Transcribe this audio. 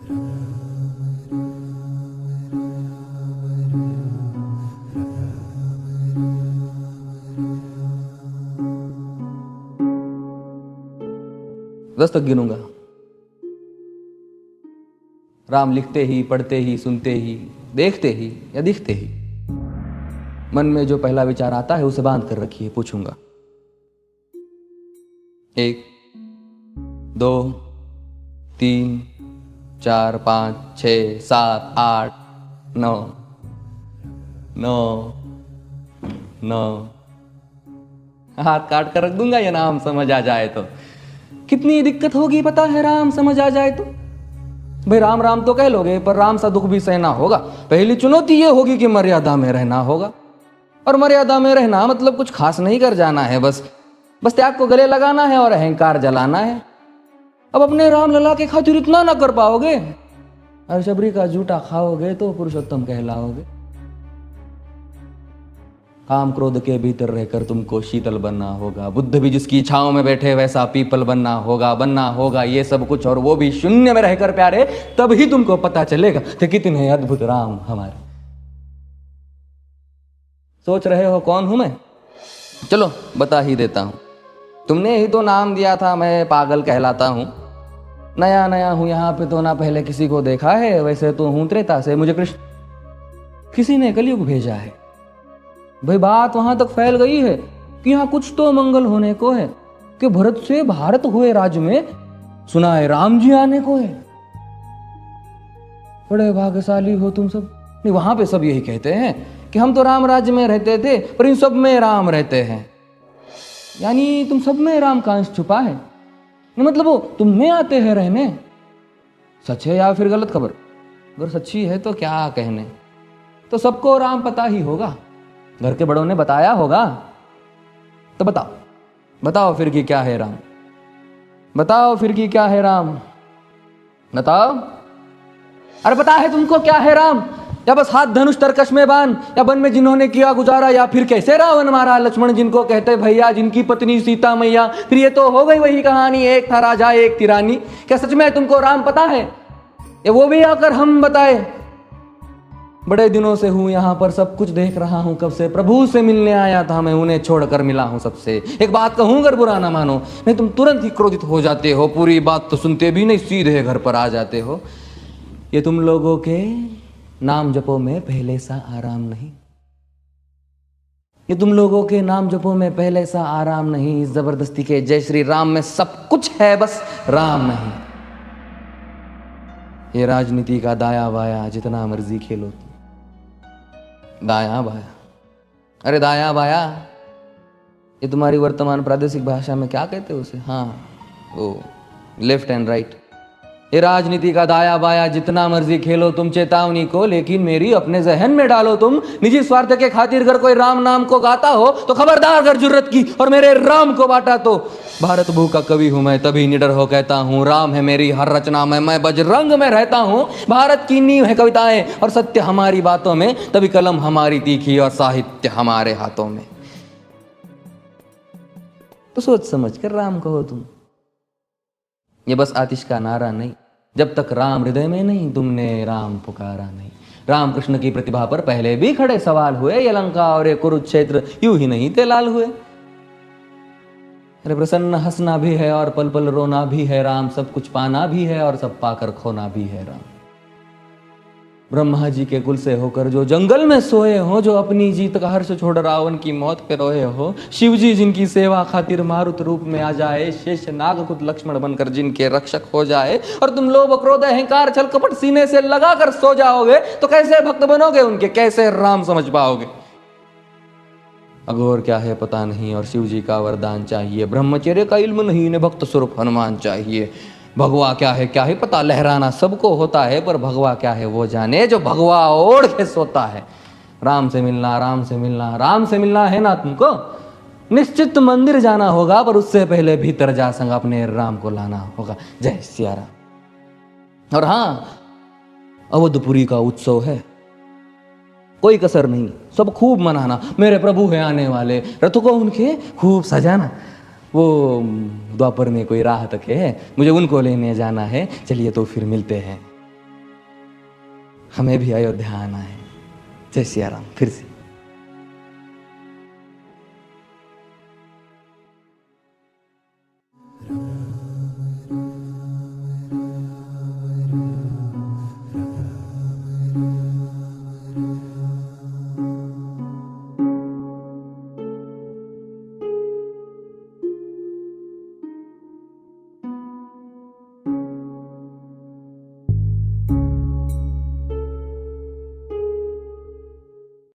10 तक गिनूंगा। राम लिखते ही, पढ़ते ही, सुनते ही, देखते ही या दिखते ही मन में जो पहला विचार आता है उसे बांध कर रखिए। पूछूंगा 1 2 3 4 5 6 7 8 9 9 9। हाथ काट कर रख दूंगा ये नाम समझ आ जाए तो। कितनी दिक्कत होगी पता है राम समझ आ जाए तो। भाई राम राम तो कह लोगे पर राम सा दुख भी सहना होगा। पहली चुनौती ये होगी कि मर्यादा में रहना होगा। और मर्यादा में रहना मतलब कुछ खास नहीं कर जाना है, बस त्याग को गले लगाना है और अहंकार जलाना है। अब अपने राम लला के खातिर इतना ना कर पाओगे, और शबरी का जूठा खाओगे तो पुरुषोत्तम कहलाओगे। काम क्रोध के भीतर रहकर तुमको शीतल बनना होगा। बुद्ध भी जिसकी छांव में बैठे वैसा पीपल बनना होगा ये सब कुछ, और वो भी शून्य में रहकर प्यारे। तभी तुमको पता चलेगा कि कितने अद्भुत राम हमारे। सोच रहे हो कौन हूं मैं? चलो बता ही देता हूं। तुमने ही तो नाम दिया था मैं पागल कहलाता हूं। नया नया हूं यहाँ पे तो ना पहले किसी को देखा है। वैसे तो हूं त्रेता से, मुझे कृष्ण किसी ने कलयुग भेजा है। भाई बात वहां तक फैल गई है कि यहाँ कुछ तो मंगल होने को है, कि भरत से भारत हुए राज्य में सुना है राम जी आने को है। बड़े भाग्यशाली हो तुम सब। नहीं, वहां पे सब यही कहते हैं कि हम तो राम राज्य में रहते थे पर इन सब में राम रहते हैं। यानी तुम सब में राम का अंश छुपा है। मतलब वो तुम में आते हैं रहने। सच है या फिर गलत खबर? अगर सच्ची है तो क्या कहने। तो सबको राम पता ही होगा, घर के बड़ों ने बताया होगा। तो बताओ फिर कि क्या है राम। बताओ फिर कि क्या है राम। बताओ। अरे पता है तुमको क्या है राम? या बस हाथ धनुष तरकश में बांध, या वन में जिन्होंने किया गुजारा, या फिर कैसे रावण मारा लक्ष्मण जिनको कहते भैया, जिनकी पत्नी सीता मैया। फिर ये तो हो गई वही कहानी, एक था राजा एक थी रानी। क्या सच में तुमको राम पता है? या वो भी आकर हम बताए? बड़े दिनों से हूं यहाँ पर, सब कुछ देख रहा हूं कब से। प्रभु से मिलने आया था मैं, उन्हें छोड़कर मिला हूं सबसे। एक बात कहूं अगर बुरा ना मानो, नहीं तुम तुरंत ही क्रोधित हो जाते हो। पूरी बात तो सुनते भी नहीं, सीधे घर पर आ जाते हो। ये तुम लोगों के नाम जपो में पहले सा आराम नहीं। ये तुम लोगों के नाम जपो में पहले सा आराम नहीं। इस जबरदस्ती के जय श्री राम में सब कुछ है, बस राम नहीं। ये राजनीति का दाया बाया जितना मर्जी खेलो। दाया बाया, अरे दाया बाया ये तुम्हारी वर्तमान प्रादेशिक भाषा में क्या कहते हो उसे? हाँ वो लेफ्ट एंड राइट। ये राजनीति का दाया बाया जितना मर्जी खेलो तुम चेतावनी को, लेकिन मेरी अपने जहन में डालो तुम। निजी स्वार्थ के खातिर अगर कोई राम नाम को गाता हो तो खबरदार अगर जुर्रत की और मेरे राम को बांटा तो। भारत भू का कवि हूं मैं, तभी निडर हो कहता हूं राम है मेरी हर रचना में। मैं बजरंग में रहता हूं, भारत की नींव है कविताएं और सत्य हमारी बातों में। तभी कलम हमारी तीखी और साहित्य हमारे हाथों में। तो सोच समझ कर राम कहो तुम। ये बस आतिश का नारा नहीं, जब तक राम हृदय में नहीं तुमने राम पुकारा नहीं। राम कृष्ण की प्रतिभा पर पहले भी खड़े सवाल हुए। ये लंका और ये कुरुक्षेत्र यूं ही नहीं थे लाल हुए। अरे प्रसन्न हंसना भी है और पल पल रोना भी है राम। सब कुछ पाना भी है और सब पाकर खोना भी है राम। ब्रह्मा जी के कुल से होकर जो जंगल में सोए हो, जो अपनी जीत का हर्ष छोड़ रावण की मौत पे रोए हो। शिव जी जिनकी सेवा खातिर मारुत रूप में आ जाए, शेष नाग खुद लक्ष्मण बनकर जिनके रक्षक हो जाए। और तुम लोभ क्रोध अहंकार छल कपट सीने से लगा कर सो जाओगे तो कैसे भक्त बनोगे उनके, कैसे राम समझ पाओगे? अघोर क्या है पता नहीं और शिव जी का वरदान चाहिए। ब्रह्मचर्य का इल्म नहीं, इन्हें भक्त स्वरूप हनुमान चाहिए। भगवा क्या है पता, लहराना सबको होता है पर भगवा क्या है वो जाने जो भगवा ओढ़ के सोता है। राम से मिलना, राम से मिलना, राम से मिलना है ना तुमको? निश्चित मंदिर जाना होगा पर उससे पहले भीतर जा संग अपने राम को लाना होगा। जय सिया राम। और हाँ, अवधपुरी का उत्सव है, कोई कसर नहीं, सब खूब मनाना। मेरे प्रभु है आने वाले, रथ को उनके खूब सजाना। वो द्वापर में कोई राह तक है, मुझे उनको लेने जाना है। चलिए तो फिर मिलते हैं। हमें भी अयोध्या आना है। जय सिया राम। फिर से